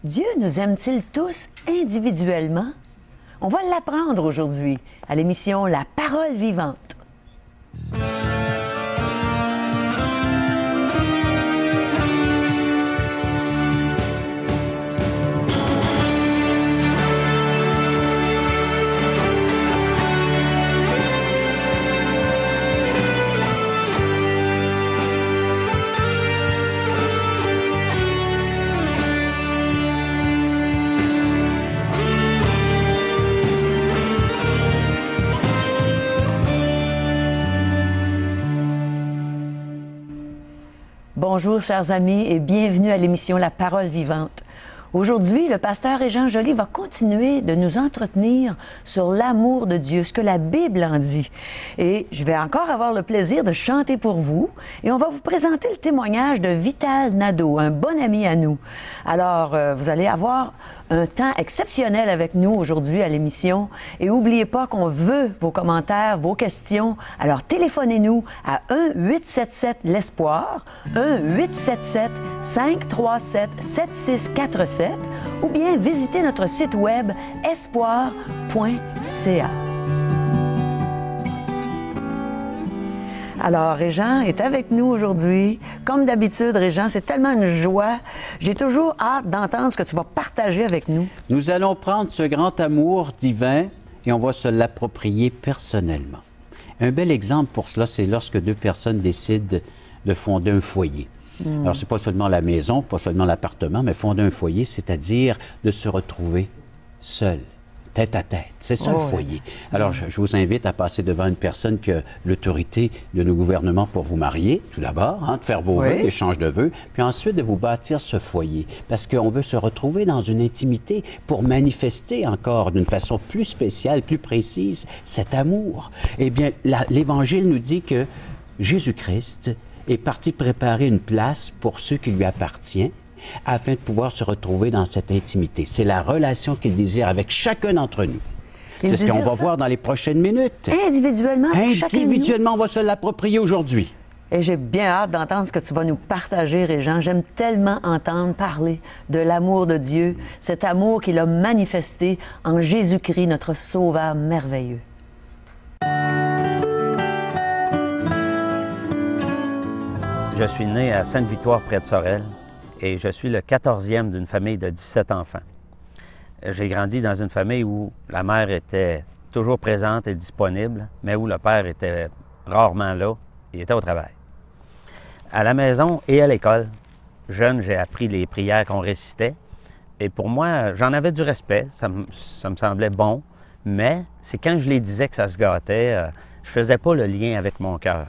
Dieu nous aime-t-il tous individuellement? On va l'apprendre aujourd'hui à l'émission La Parole vivante. Bonjour chers amis et bienvenue à l'émission La Parole vivante. Aujourd'hui, le pasteur Régent Joly va continuer de nous entretenir sur l'amour de Dieu, ce que la Bible en dit. Et je vais encore avoir le plaisir de chanter pour vous et on va vous présenter le témoignage de Vital Nadeau, un bon ami à nous. Alors, vous allez avoir un temps exceptionnel avec nous aujourd'hui à l'émission. Et n'oubliez pas qu'on veut vos commentaires, vos questions. Alors, téléphonez-nous à 1-877-l'Espoir, 1-877-537-7647 ou bien visitez notre site web espoir.ca. Alors, Régent est avec nous aujourd'hui. Comme d'habitude, Régent, c'est tellement une joie. J'ai toujours hâte d'entendre ce que tu vas partager avec nous. Nous allons prendre ce grand amour divin et on va se l'approprier personnellement. Un bel exemple pour cela, c'est lorsque deux personnes décident de fonder un foyer. Alors, c'est pas seulement la maison, pas seulement l'appartement, mais fonder un foyer, c'est-à-dire de se retrouver seul, tête à tête. C'est ça le foyer. Alors, je vous invite à passer devant une personne qui a l'autorité de nos gouvernements pour vous marier, tout d'abord, de faire vos vœux, l'échange de vœux, puis ensuite de vous bâtir ce foyer. Parce qu'on veut se retrouver dans une intimité pour manifester encore d'une façon plus spéciale, plus précise, cet amour. Eh bien, l'Évangile nous dit que Jésus-Christ est parti préparer une place pour ceux qui lui appartiennent, afin de pouvoir se retrouver dans cette intimité. C'est la relation qu'il désire avec chacun d'entre nous. C'est ce qu'on va voir dans les prochaines minutes. Individuellement, on va se l'approprier aujourd'hui. Et j'ai bien hâte d'entendre ce que tu vas nous partager, Régent. J'aime tellement entendre parler de l'amour de Dieu, cet amour qu'il a manifesté en Jésus-Christ, notre Sauveur merveilleux. Je suis né à Sainte-Victoire, près de Sorel, et je suis le 14e d'une famille de 17 enfants. J'ai grandi dans une famille où la mère était toujours présente et disponible, mais où le père était rarement là, il était au travail. À la maison et à l'école, jeune, j'ai appris les prières qu'on récitait, et pour moi, j'en avais du respect, ça me semblait bon, mais c'est quand je les disais que ça se gâtait, je faisais pas le lien avec mon cœur.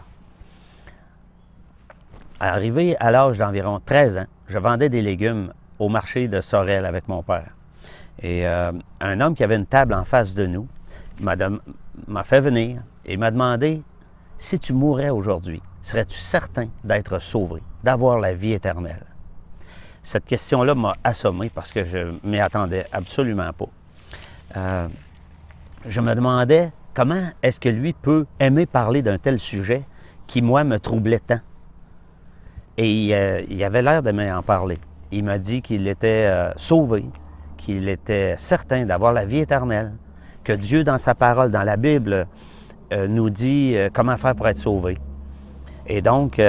Arrivé à l'âge d'environ 13 ans, je vendais des légumes au marché de Sorel avec mon père. Et un homme qui avait une table en face de nous m'a fait venir et m'a demandé « Si tu mourais aujourd'hui, serais-tu certain d'être sauvé, d'avoir la vie éternelle? » Cette question-là m'a assommé parce que je ne m'y attendais absolument pas. Je me demandais comment est-ce que lui peut aimer parler d'un tel sujet qui, moi, me troublait tant. Et il avait l'air de m'en parler. Il m'a dit qu'il était sauvé, qu'il était certain d'avoir la vie éternelle, que Dieu, dans sa parole, dans la Bible, nous dit comment faire pour être sauvé. Et donc,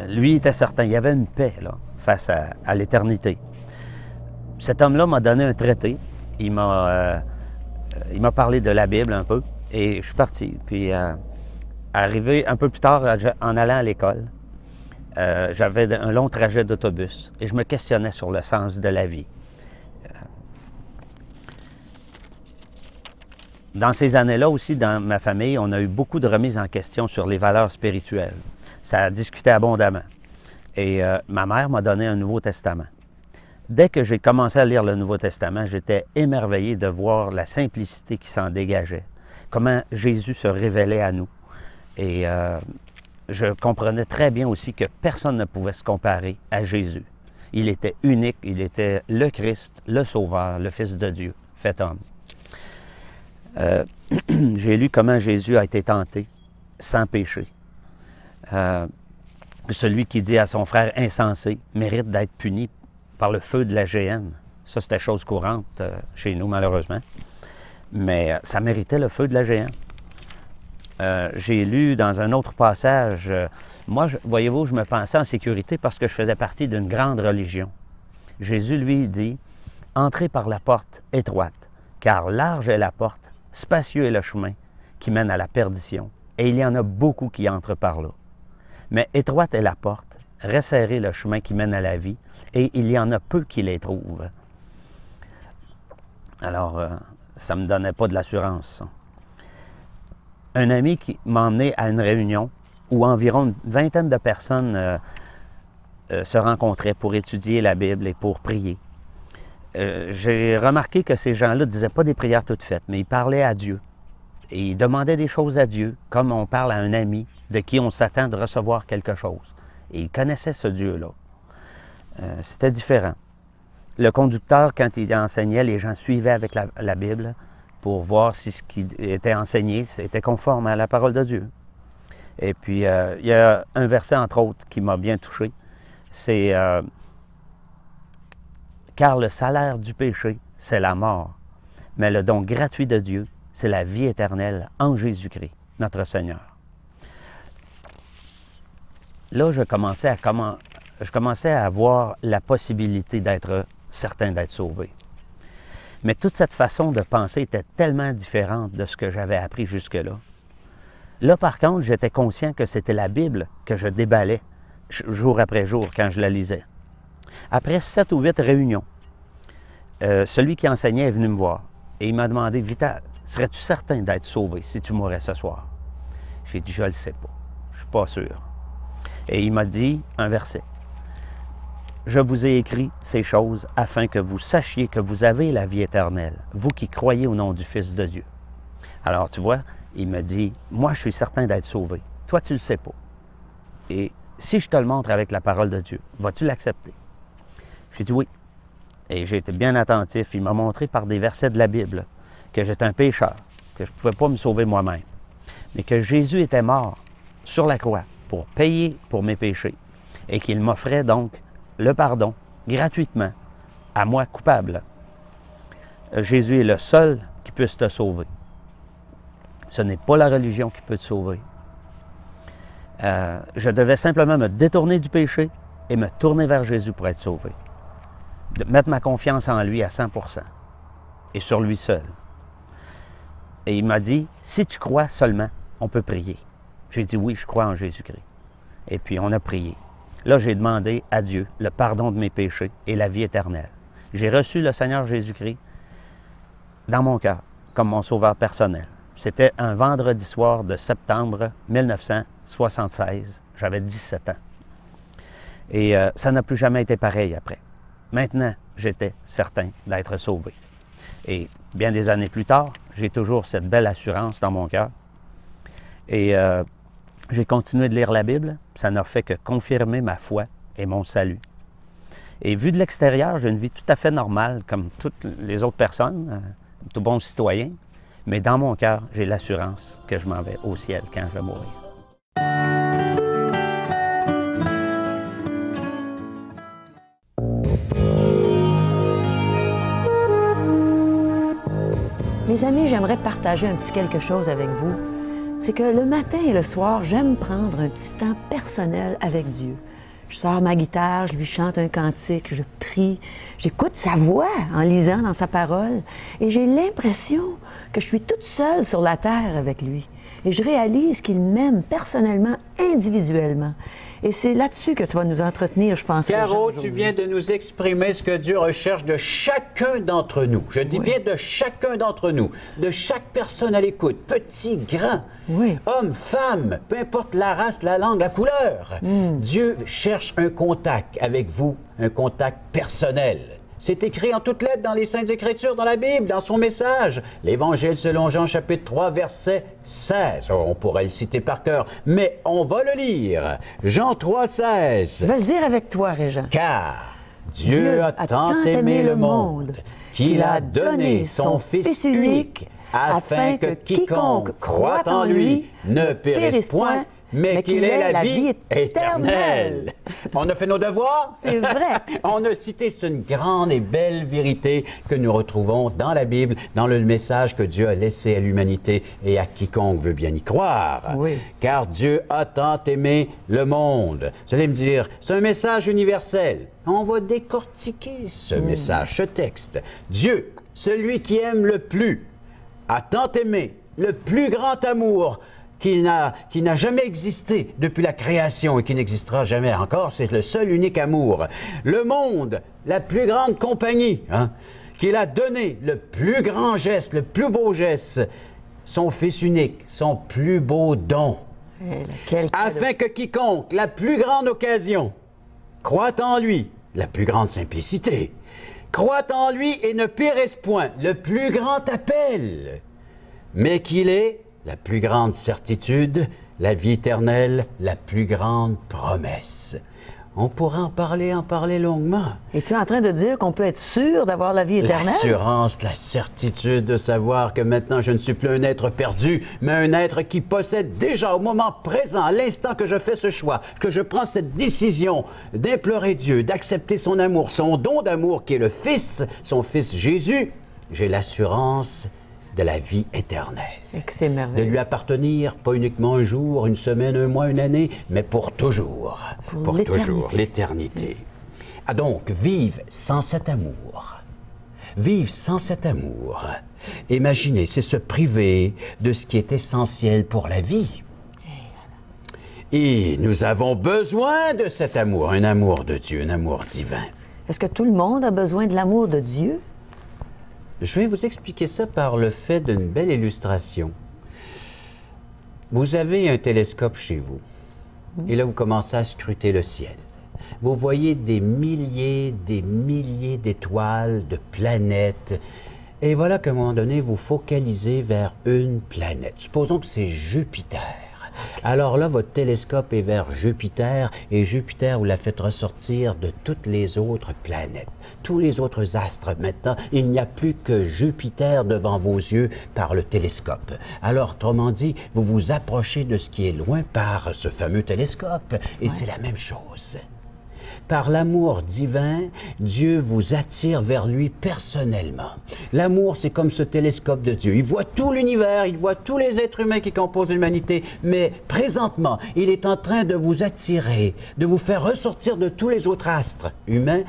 lui était certain. Il y avait une paix là, face à l'éternité. Cet homme-là m'a donné un traité. Il m'a parlé de la Bible un peu. Et je suis parti. Puis, arrivé un peu plus tard, en allant à l'école, j'avais un long trajet d'autobus et je me questionnais sur le sens de la vie. Dans ces années-là aussi, dans ma famille, on a eu beaucoup de remises en question sur les valeurs spirituelles. Ça a discuté abondamment. Et ma mère m'a donné un Nouveau Testament. Dès que j'ai commencé à lire le Nouveau Testament, j'étais émerveillé de voir la simplicité qui s'en dégageait, comment Jésus se révélait à nous. Et je comprenais très bien aussi que personne ne pouvait se comparer à Jésus. Il était unique, il était le Christ, le Sauveur, le Fils de Dieu, fait homme. J'ai lu comment Jésus a été tenté sans péché. Celui qui dit à son frère insensé mérite d'être puni par le feu de la géhenne. Ça, c'était chose courante chez nous, malheureusement. Mais ça méritait le feu de la géhenne. J'ai lu dans un autre passage, moi, voyez-vous, je me pensais en sécurité parce que je faisais partie d'une grande religion. Jésus, lui, dit, « Entrez par la porte étroite, car large est la porte, spacieux est le chemin qui mène à la perdition, et il y en a beaucoup qui entrent par là. Mais étroite est la porte, resserré le chemin qui mène à la vie, et il y en a peu qui les trouvent. » Alors, ça ne me donnait pas de l'assurance, ça. Un ami qui m'a emmené à une réunion où environ une vingtaine de personnes se rencontraient pour étudier la Bible et pour prier. J'ai remarqué que ces gens-là ne disaient pas des prières toutes faites, mais ils parlaient à Dieu. Et ils demandaient des choses à Dieu, comme on parle à un ami de qui on s'attend de recevoir quelque chose. Et ils connaissaient ce Dieu-là. C'était différent. Le conducteur, quand il enseignait, les gens suivaient avec la Bible pour voir si ce qui était enseigné était conforme à la parole de Dieu. Et puis, il y a un verset, entre autres, qui m'a bien touché. C'est « Car le salaire du péché, c'est la mort, mais le don gratuit de Dieu, c'est la vie éternelle en Jésus-Christ, notre Seigneur. » Là, je commençais à avoir la possibilité d'être certain d'être sauvé. Mais toute cette façon de penser était tellement différente de ce que j'avais appris jusque-là. Là, par contre, j'étais conscient que c'était la Bible que je déballais jour après jour quand je la lisais. Après 7 ou 8 réunions, celui qui enseignait est venu me voir et il m'a demandé « Vital, serais-tu certain d'être sauvé si tu mourais ce soir? » J'ai dit « Je ne le sais pas, je ne suis pas sûr. » Et il m'a dit un verset. « Je vous ai écrit ces choses afin que vous sachiez que vous avez la vie éternelle, vous qui croyez au nom du Fils de Dieu. » Alors, tu vois, il me dit, « Moi, je suis certain d'être sauvé. Toi, tu ne le sais pas. Et si je te le montre avec la parole de Dieu, vas-tu l'accepter? » J'ai dit « Oui. » Et j'ai été bien attentif. Il m'a montré par des versets de la Bible que j'étais un pécheur, que je ne pouvais pas me sauver moi-même, mais que Jésus était mort sur la croix pour payer pour mes péchés et qu'il m'offrait donc le pardon gratuitement à moi coupable. Jésus est le seul qui puisse te sauver. Ce n'est pas la religion qui peut te sauver. Je devais simplement me détourner du péché et me tourner vers Jésus pour être sauvé. De mettre ma confiance en lui à 100% et sur lui seul. Et il m'a dit, si tu crois seulement, on peut prier. J'ai dit oui, je crois en Jésus-Christ. Et puis on a prié. Là, j'ai demandé à Dieu le pardon de mes péchés et la vie éternelle. J'ai reçu le Seigneur Jésus-Christ dans mon cœur comme mon sauveur personnel. C'était un vendredi soir de septembre 1976. J'avais 17 ans. Et ça n'a plus jamais été pareil après. Maintenant, j'étais certain d'être sauvé. Et bien des années plus tard, j'ai toujours cette belle assurance dans mon cœur. Et j'ai continué de lire la Bible. Ça n'a fait que confirmer ma foi et mon salut. Et vu de l'extérieur, j'ai une vie tout à fait normale, comme toutes les autres personnes, tout bon citoyen. Mais dans mon cœur, j'ai l'assurance que je m'en vais au ciel quand je vais mourir. Mes amis, j'aimerais partager un petit quelque chose avec vous. C'est que le matin et le soir, j'aime prendre un petit temps personnel avec Dieu. Je sors ma guitare, je lui chante un cantique, je prie, j'écoute sa voix en lisant dans sa parole et j'ai l'impression que je suis toute seule sur la terre avec lui. Et je réalise qu'il m'aime personnellement, individuellement. Et c'est là-dessus que tu vas nous entretenir, je pense. Caro, tu viens de nous exprimer ce que Dieu recherche de chacun d'entre nous. Je dis bien de chacun d'entre nous, de chaque personne à l'écoute, petit, grand, homme, femme, peu importe la race, la langue, la couleur. Dieu cherche un contact avec vous, un contact personnel. C'est écrit en toutes lettres dans les Saintes Écritures, dans la Bible, dans son message. L'Évangile selon Jean, chapitre 3, verset 16. On pourrait le citer par cœur, mais on va le lire. Jean 3, 16. Je vais le dire avec toi, Régent. Car Dieu a tant aimé le monde qu'il a donné son Fils unique afin que quiconque croit en lui ne périsse point, mais qu'il est la vie éternelle. On a fait nos devoirs? C'est vrai. On a cité une grande et belle vérité que nous retrouvons dans la Bible, dans le message que Dieu a laissé à l'humanité et à quiconque veut bien y croire. Oui. Car Dieu a tant aimé le monde. Vous allez me dire, c'est un message universel. On va décortiquer ce message, ce texte. Dieu, celui qui aime le plus, a tant aimé, le plus grand amour qui n'a jamais existé depuis la création et qui n'existera jamais encore. C'est le seul unique amour. Le monde, la plus grande compagnie, qu'il a donné le plus grand geste, le plus beau geste, son Fils unique, son plus beau don. Afin que quiconque, la plus grande occasion, croit en lui, la plus grande simplicité, croit en lui et ne périsse point, le plus grand appel, mais qu'il est la plus grande certitude, la vie éternelle, la plus grande promesse. On pourra en parler longuement. Es-tu en train de dire qu'on peut être sûr d'avoir la vie éternelle? L'assurance, la certitude de savoir que maintenant je ne suis plus un être perdu, mais un être qui possède déjà au moment présent, à l'instant que je fais ce choix, que je prends cette décision d'implorer Dieu, d'accepter son amour, son don d'amour qui est le Fils, son Fils Jésus, j'ai l'assurance de la vie éternelle. C'est merveilleux. De lui appartenir, pas uniquement un jour, une semaine, un mois, une année, mais pour toujours. Pour toujours, l'éternité. Ah donc, vivre sans cet amour. Vivre sans cet amour. Imaginez, c'est se priver de ce qui est essentiel pour la vie. Et nous avons besoin de cet amour, un amour de Dieu, un amour divin. Est-ce que tout le monde a besoin de l'amour de Dieu? Je vais vous expliquer ça par le fait d'une belle illustration. Vous avez un télescope chez vous, et là vous commencez à scruter le ciel. Vous voyez des milliers d'étoiles, de planètes, et voilà qu'à un moment donné, vous focalisez vers une planète. Supposons que c'est Jupiter. Alors là, votre télescope est vers Jupiter, et Jupiter, vous la faites ressortir de toutes les autres planètes, tous les autres astres. Maintenant, il n'y a plus que Jupiter devant vos yeux par le télescope. Alors, autrement dit, vous vous approchez de ce qui est loin par ce fameux télescope, et c'est la même chose. Par l'amour divin, Dieu vous attire vers lui personnellement. L'amour, c'est comme ce télescope de Dieu. Il voit tout l'univers, il voit tous les êtres humains qui composent l'humanité, mais présentement, il est en train de vous attirer, de vous faire ressortir de tous les autres astres humains,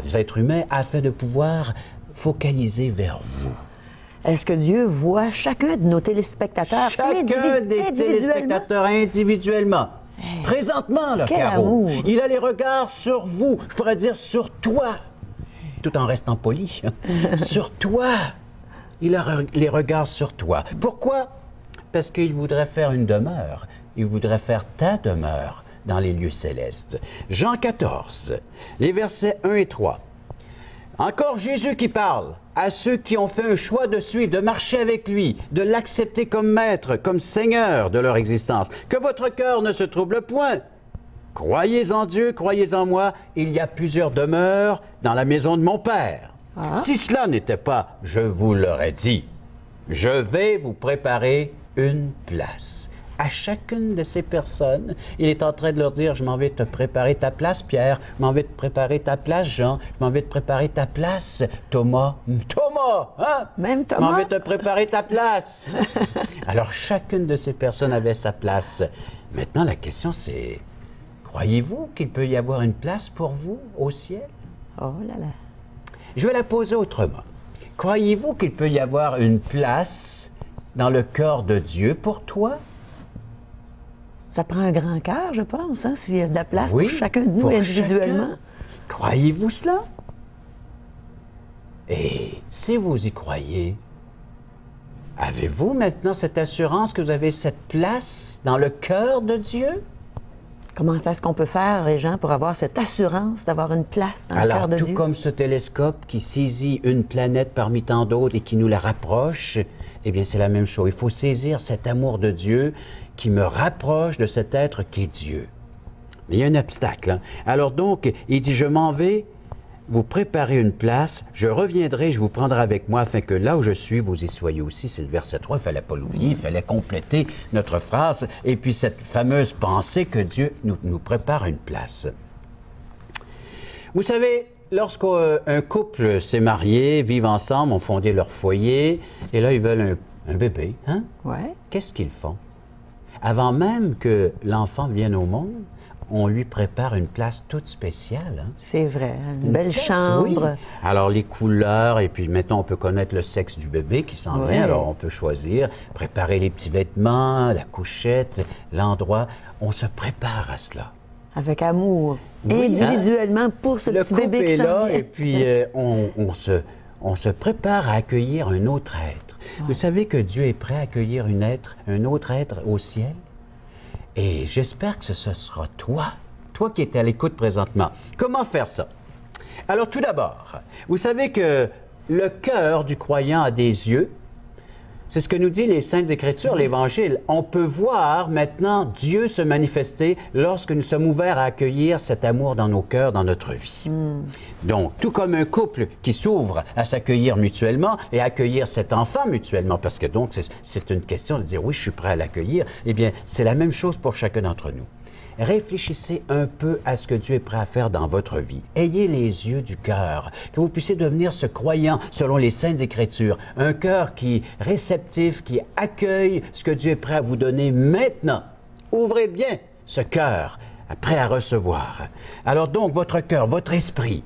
des êtres humains, afin de pouvoir focaliser vers vous. Est-ce que Dieu voit chacun de nos téléspectateurs Chacun des téléspectateurs individuellement. Présentement, là, Caro, il a les regards sur vous, je pourrais dire sur toi, tout en restant poli, sur toi. Il a les regards sur toi. Pourquoi? Parce qu'il voudrait faire une demeure, il voudrait faire ta demeure dans les lieux célestes. Jean 14, les versets 1 et 3. Encore Jésus qui parle à ceux qui ont fait un choix de suivre, de marcher avec lui, de l'accepter comme maître, comme seigneur de leur existence. Que votre cœur ne se trouble point. Croyez en Dieu, croyez en moi, il y a plusieurs demeures dans la maison de mon Père. Si cela n'était pas, je vous l'aurais dit, je vais vous préparer une place. À chacune de ces personnes, il est en train de leur dire, je m'en vais te préparer ta place, Pierre, je m'en vais te préparer ta place, Jean, je m'en vais te préparer ta place, Thomas, hein? Même Thomas? Je m'en vais te préparer ta place. Alors, chacune de ces personnes avait sa place. Maintenant, la question c'est, croyez-vous qu'il peut y avoir une place pour vous au ciel? Oh là là. Je vais la poser autrement. Croyez-vous qu'il peut y avoir une place dans le cœur de Dieu pour toi? Ça prend un grand cœur, je pense, hein, s'il y a de la place pour chacun de nous individuellement. Croyez-vous cela? Et si vous y croyez, avez-vous maintenant cette assurance que vous avez cette place dans le cœur de Dieu? Comment est-ce qu'on peut faire, les gens, pour avoir cette assurance d'avoir une place dans le cœur de Dieu? Alors, tout comme ce télescope qui saisit une planète parmi tant d'autres et qui nous la rapproche, eh bien, c'est la même chose. Il faut saisir cet amour de Dieu qui me rapproche de cet être qui est Dieu. Mais il y a un obstacle. Hein? Alors donc, il dit, je m'en vais vous préparer une place, je reviendrai, je vous prendrai avec moi, afin que là où je suis, vous y soyez aussi. C'est le verset 3, il ne fallait pas l'oublier, il fallait compléter notre phrase, et puis cette fameuse pensée que Dieu nous prépare une place. Vous savez, lorsqu'un couple s'est marié, vivent ensemble, ont fondé leur foyer, et là, ils veulent un bébé, hein? Ouais. Qu'est-ce qu'ils font? Avant même que l'enfant vienne au monde, on lui prépare une place toute spéciale. Hein? C'est vrai, une belle place, chambre. Oui. Alors, les couleurs, et puis maintenant, on peut connaître le sexe du bébé qui s'en Ouais. vient, alors on peut choisir, préparer les petits vêtements, la couchette, l'endroit. On se prépare à cela. Avec amour, Oui, individuellement pour ce Le petit couple bébé est qui s'en là, vient. et puis on se prépare à accueillir un autre être. Vous savez que Dieu est prêt à accueillir un autre être au ciel? Et j'espère que ce sera toi qui es à l'écoute présentement. Comment faire ça? Alors tout d'abord, vous savez que le cœur du croyant a des yeux. C'est ce que nous dit les Saintes Écritures, l'Évangile. On peut voir maintenant Dieu se manifester lorsque nous sommes ouverts à accueillir cet amour dans nos cœurs, dans notre vie. Donc, tout comme un couple qui s'ouvre à s'accueillir mutuellement et à accueillir cet enfant mutuellement, parce que donc c'est une question de dire oui, je suis prêt à l'accueillir, eh bien, c'est la même chose pour chacun d'entre nous. Réfléchissez un peu à ce que Dieu est prêt à faire dans votre vie. Ayez les yeux du cœur, que vous puissiez devenir ce croyant selon les Saintes Écritures. Un cœur qui est réceptif, qui accueille ce que Dieu est prêt à vous donner maintenant. Ouvrez bien ce cœur, prêt à recevoir. Alors donc, votre cœur, votre esprit,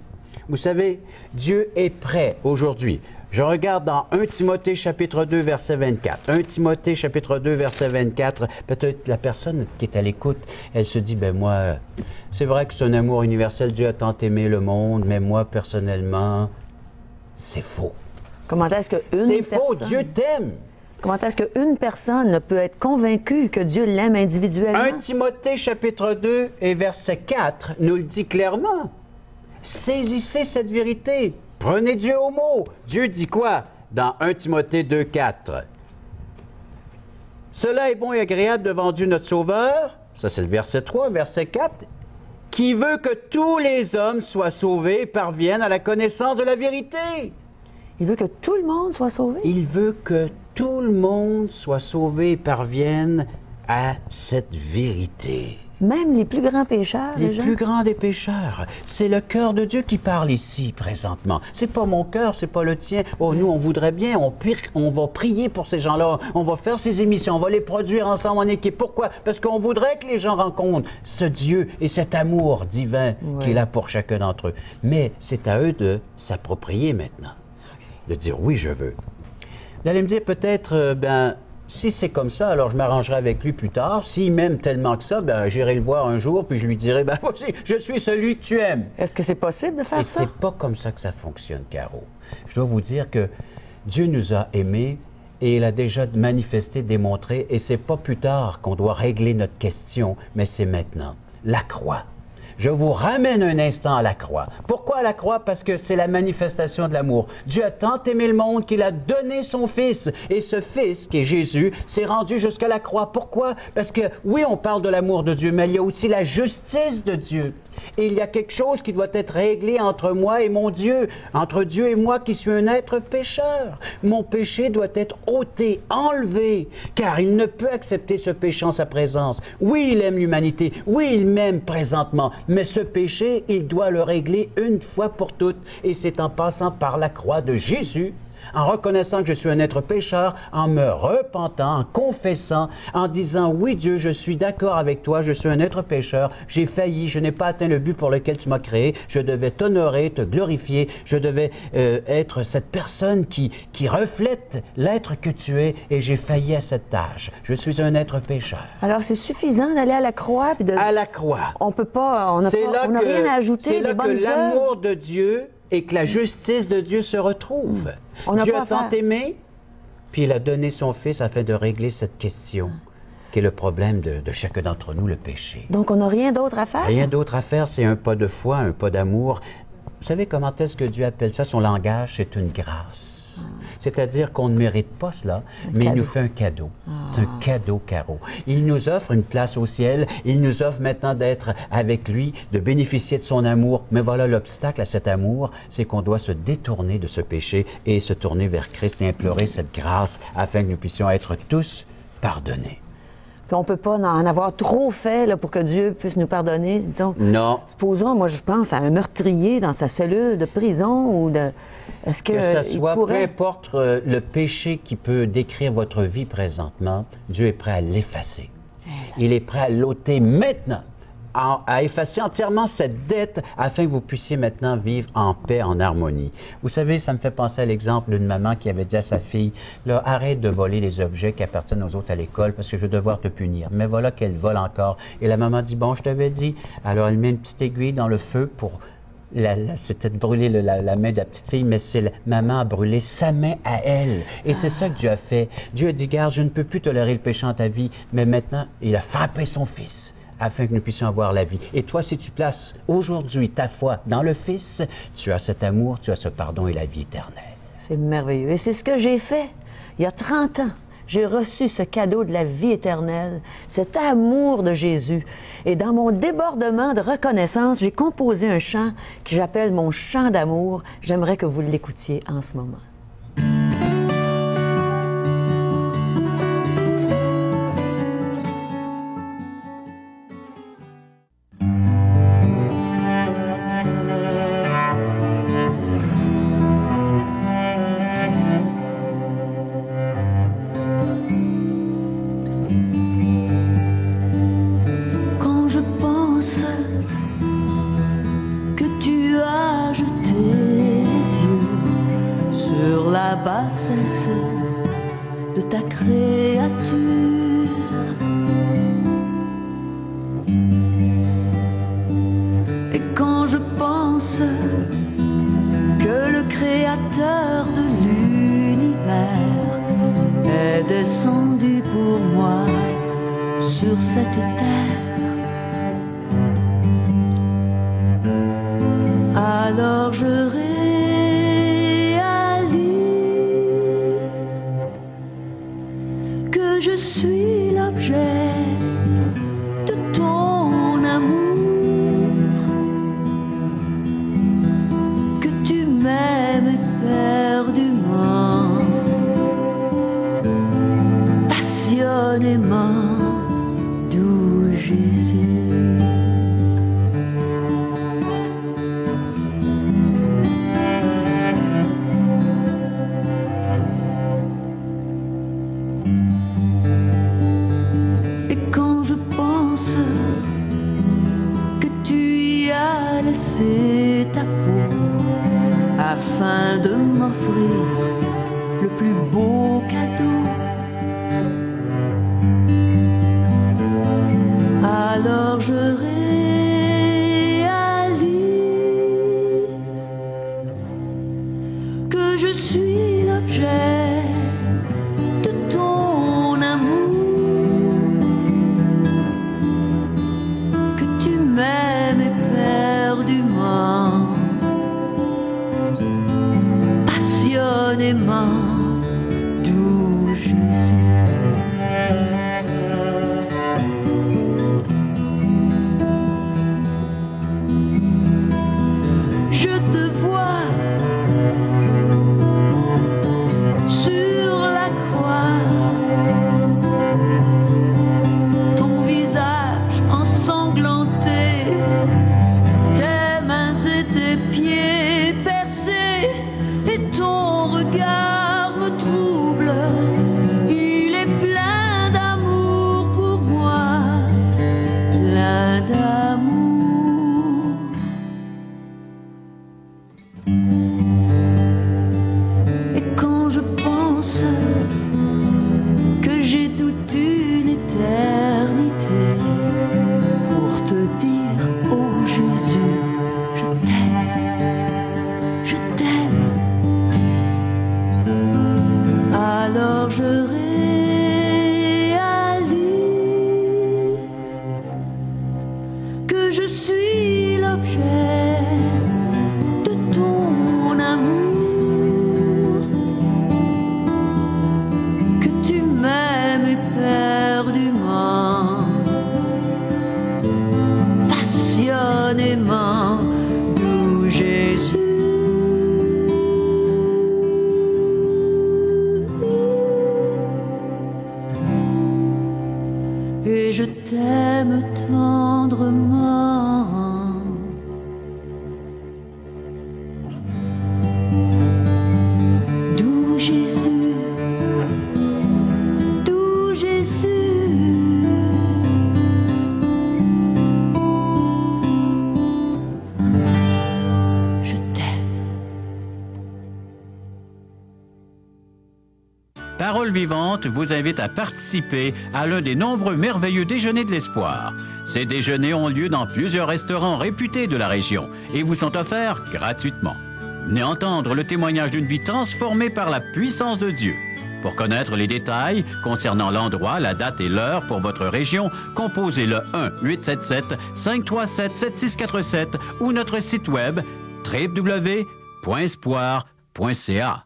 vous savez, Dieu est prêt aujourd'hui. Je regarde dans 1 Timothée chapitre 2 verset 24. 1 Timothée chapitre 2 verset 24. Peut-être la personne qui est à l'écoute, elle se dit, ben moi, c'est vrai que c'est un amour universel, Dieu a tant aimé le monde, mais moi personnellement, c'est faux. Comment est-ce qu'une C'est faux, personne... Dieu t'aime. Comment est-ce qu'une personne ne peut être convaincue que Dieu l'aime individuellement? 1 Timothée chapitre 2 et verset 4 nous le dit clairement. Saisissez cette vérité. Prenez Dieu au mot. Dieu dit quoi dans 1 Timothée 2, 4? Cela est bon et agréable devant Dieu notre Sauveur, ça c'est le verset 3, verset 4, qui veut que tous les hommes soient sauvés et parviennent à la connaissance de la vérité. Il veut que tout le monde soit sauvé. Il veut que tout le monde soit sauvé et parvienne à cette vérité. Même les plus grands pécheurs, Les gens. plus grands des pécheurs. C'est le cœur de Dieu qui parle ici, présentement. C'est pas mon cœur, c'est pas le tien. Oh, nous, on voudrait bien, on va prier pour ces gens-là. On va faire ces émissions, on va les produire ensemble en équipe. Pourquoi? Parce qu'on voudrait que les gens rencontrent ce Dieu et cet amour divin qui est là pour chacun d'entre eux. Mais c'est à eux de s'approprier maintenant. De dire, oui, je veux. Vous allez me dire peut-être, si c'est comme ça, alors je m'arrangerai avec lui plus tard. S'il m'aime tellement que ça, j'irai le voir un jour, puis je lui dirai, voici, je suis celui que tu aimes. Est-ce que c'est possible de faire Et ça? c'est pas comme ça que ça fonctionne, Caro. Je dois vous dire que Dieu nous a aimés et il a déjà manifesté, démontré, et c'est pas plus tard qu'on doit régler notre question, mais c'est maintenant. La croix. Je vous ramène un instant à la croix. Pourquoi à la croix? Parce que c'est la manifestation de l'amour. Dieu a tant aimé le monde qu'il a donné son Fils. Et ce Fils, qui est Jésus, s'est rendu jusqu'à la croix. Pourquoi? Parce que, oui, on parle de l'amour de Dieu, mais il y a aussi la justice de Dieu. Et il y a quelque chose qui doit être réglé entre moi et mon Dieu, entre Dieu et moi qui suis un être pécheur. Mon péché doit être ôté, enlevé, car il ne peut accepter ce péché en sa présence. Oui, il aime l'humanité, oui, il m'aime présentement, mais ce péché, il doit le régler une fois pour toutes, et c'est en passant par la croix de Jésus, en reconnaissant que je suis un être pécheur, en me repentant, en confessant, en disant, oui Dieu, je suis d'accord avec toi, je suis un être pécheur, j'ai failli, je n'ai pas atteint le but pour lequel tu m'as créé, je devais t'honorer, te glorifier, je devais être cette personne qui reflète l'être que tu es, et j'ai failli à cette tâche. Je suis un être pécheur. Alors c'est suffisant d'aller à la croix puis de... À la croix. On peut pas, on n'a rien à ajouter, c'est là des bonnes que l'amour de Dieu et que la justice de Dieu se retrouvent. Dieu a tant aimé, puis il a donné son Fils afin de régler cette question, qui est le problème de chacun d'entre nous, le péché. Donc on n'a rien d'autre à faire? Rien d'autre à faire, c'est un pas de foi, un pas d'amour. Vous savez comment est-ce que Dieu appelle ça? Son langage, c'est une grâce. C'est-à-dire qu'on ne mérite pas cela, mais il nous fait un cadeau. C'est un cadeau, Caro. Il nous offre une place au ciel, il nous offre maintenant d'être avec lui, de bénéficier de son amour. Mais voilà, l'obstacle à cet amour, c'est qu'on doit se détourner de ce péché et se tourner vers Christ et implorer cette grâce afin que nous puissions être tous pardonnés. Puis on ne peut pas en avoir trop fait là, pour que Dieu puisse nous pardonner, disons. Non. Supposons, moi je pense à un meurtrier dans sa cellule de prison ou de... Est-ce que ce soit, peu importe le péché qui peut décrire votre vie présentement, Dieu est prêt à l'effacer. Il est prêt à l'ôter maintenant, à effacer entièrement cette dette afin que vous puissiez maintenant vivre en paix, en harmonie. Vous savez, ça me fait penser à l'exemple d'une maman qui avait dit à sa fille, là, arrête de voler les objets qui appartiennent aux autres à l'école parce que je vais devoir te punir. Mais voilà qu'elle vole encore. Et la maman dit, bon, je t'avais dit. Alors elle met une petite aiguille dans le feu pour... c'était de brûler la main de la petite fille, mais maman a brûlé sa main à elle. Et c'est ça que Dieu a fait. Dieu a dit, garde, je ne peux plus tolérer le péché en ta vie, mais maintenant, il a frappé son Fils afin que nous puissions avoir la vie. Et toi, si tu places aujourd'hui ta foi dans le Fils, tu as cet amour, tu as ce pardon et la vie éternelle. C'est merveilleux. Et c'est ce que j'ai fait il y a 30 ans. J'ai reçu ce cadeau de la vie éternelle, cet amour de Jésus. Et dans mon débordement de reconnaissance, j'ai composé un chant que j'appelle mon chant d'amour. J'aimerais que vous l'écoutiez en ce moment. De ta créature et quand je pense que le créateur de l'univers est descendu pour moi sur cette terre, alors je je suis l'objet de ton amour, que tu m'aimes éperdument, passionnément, doux Jésus. Ta peau afin de m'offrir le plus beau cadeau, alors je réalise que je suis l'objet de ton amour, que tu m'aimes éperdument, passionnément, doux Jésus. Je te vois sur la croix, ton visage ensanglanté, tes mains et tes pieds percés, et ton regard Parole Vivante vous invite à participer à l'un des nombreux merveilleux déjeuners de l'espoir. Ces déjeuners ont lieu dans plusieurs restaurants réputés de la région et vous sont offerts gratuitement. Venez entendre le témoignage d'une vie transformée par la puissance de Dieu. Pour connaître les détails concernant l'endroit, la date et l'heure pour votre région, composez le 1-877-537-7647 ou notre site web www.espoir.ca.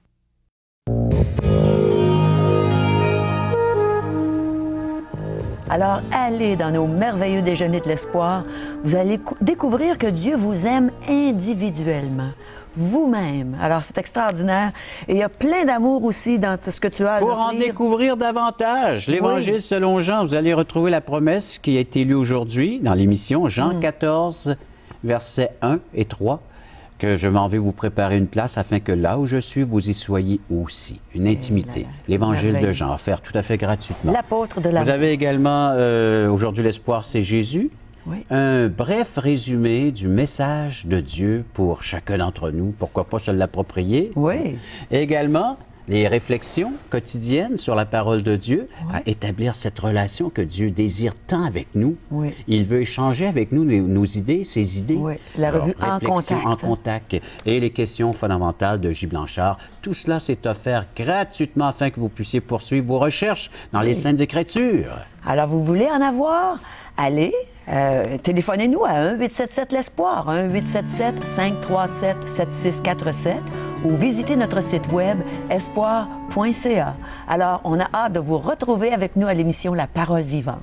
Alors, allez dans nos merveilleux déjeuners de l'espoir. Vous allez découvrir que Dieu vous aime individuellement, vous-même. Alors, c'est extraordinaire. Et il y a plein d'amour aussi dans ce que tu as à Pour en offrir. découvrir davantage, l'Évangile selon Jean, vous allez retrouver la promesse qui a été lue aujourd'hui dans l'émission, Jean 14, versets 1 et 3, que je m'en vais vous préparer une place afin que là où je suis, vous y soyez aussi. Une intimité. L'Évangile de Jean, offert tout à fait gratuitement. L'apôtre de la... Vous avez également, aujourd'hui, l'espoir, c'est Jésus. Oui. Un bref résumé du message de Dieu pour chacun d'entre nous. Pourquoi pas se l'approprier? Oui. Et également, les réflexions quotidiennes sur la parole de Dieu, à établir cette relation que Dieu désire tant avec nous. Oui. Il veut échanger avec nous nos idées, ses idées. Oui, la revue En Réflexion Contact. en contact. Et les questions fondamentales de J. Blanchard. Tout cela s'est offert gratuitement afin que vous puissiez poursuivre vos recherches dans les Saintes Écritures. Alors, vous voulez en avoir? Allez, téléphonez-nous à 1-877-l'Espoir, 1-877-537-7647 ou visitez notre site web espoir.ca. Alors, on a hâte de vous retrouver avec nous à l'émission La Parole Vivante.